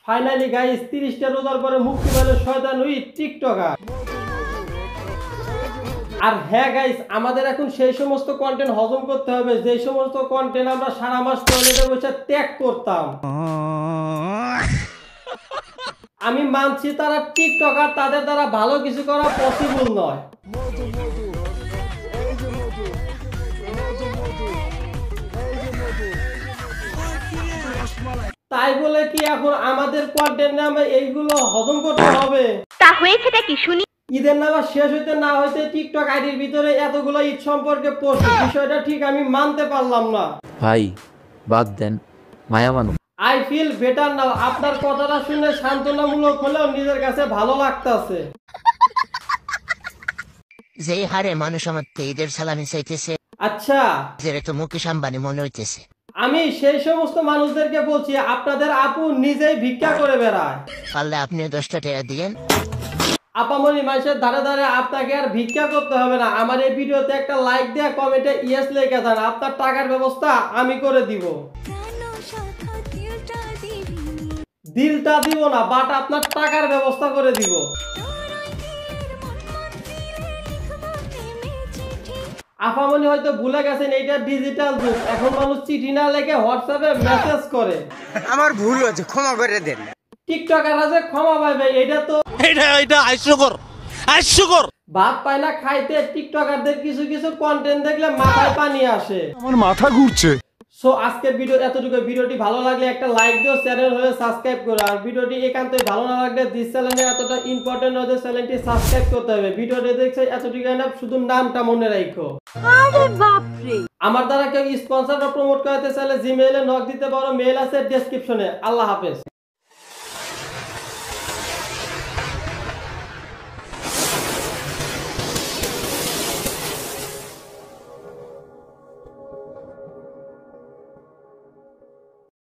Finally guys 30টা রোজার পরে মুক্তি পেল শয়তান ওই টিকটকার। আর হ্যাঁ গাইস, আমাদের এখন সেই সমস্ত কন্টেন্ট হজম করতে হবে যে সমস্ত কন্টেন্ট আমরা সারা মাস টয়লেটে বসে ত্যাগ করতাম। আমি মানছি তারা টিকটকার, তাদের দ্বারা ভালো কিছু করা পসিবল নয়। তাই বলে কি এখন আমাদের কন্টেন্ট নামে এইগুলো হজম করতে হবে? তা হয়েছেটা কি শুনি? ঈদের নামাজ শেষ হইতে না হইতে টিকটক আইডির ভিতরে এতগুলো ঈদ সম্পর্কে পোস্ট, বিষয়টা ঠিক আমি মানতে পারলাম না। ভাই বাদ দেন, মায়া মানুষ। I feel better now. আপনার কথাটা শুনে সান্ত্বনামূলক হলেও নিজের কাছে ভালো লাগতেছে। যে হারে মানুষ আমার ঈদের সালামি চাইতেছে, আচ্ছা যে তো মুকেশ আম্বানি মনে হইতেছে। আমি সেই সমস্ত মানুষদেরকে বলছি, আপনাদের আপু নিজেই ভিক্ষা করে বেড়ায়, পারলে আপনিও 10টা টাকা দিয়েন। আপামনি মানুষের ধারে ধারে আপনাকে আর ভিক্ষা করতে হবে না। আমার এই ভিডিওতে একটা লাইক দেয়া, কমেন্টে ইয়েস লিখে দেন, আপনার টাকার ব্যবস্থা আমি করে দিব। দিলটা দিব না, বাট আপনার টাকার ব্যবস্থা করে দিব। আপামনি হয়তো ভুলে গেছেন এইটা ডিজিটাল যুগ, এখন মানুষ চিঠি না লেখে হোয়াটসঅ্যাপে মেসেজ করে। আমার ভুল হয়েছে, ক্ষমা করে দেন। টিকটকাররা যে ক্ষমা পাইবে এটা তো হাস্যকর। ভাত পায় না খাইতে, টিকটকারদের কিছু কিছু কন্টেন্ট দেখলে মাথায় পানি আসে, আমার মাথা ঘুরছে। সো আজকের ভিডিও এতটুকু। ভিডিওটি ভালো লাগলে একটা লাইক দিও, চ্যানেল হলে সাবস্ক্রাইব করো। আর ভিডিওটি একান্তই ভালো না লাগলে দিস চ্যানেলে এতটা ইম্পর্টেন্ট নয় যে চ্যানেলটি সাবস্ক্রাইব করতে হবে। ভিডিওটি দেখছে এতটুকু না, শুধু নামটা মনে রাখো। আরে বাপ রে। আমার দ্বারা কেউ স্পন্সর বা প্রমোট করতে চাইলে জিমেইলে নক দিতে পারো, মেইল আছে ডেসক্রিপশনে। আল্লাহ হাফেজ।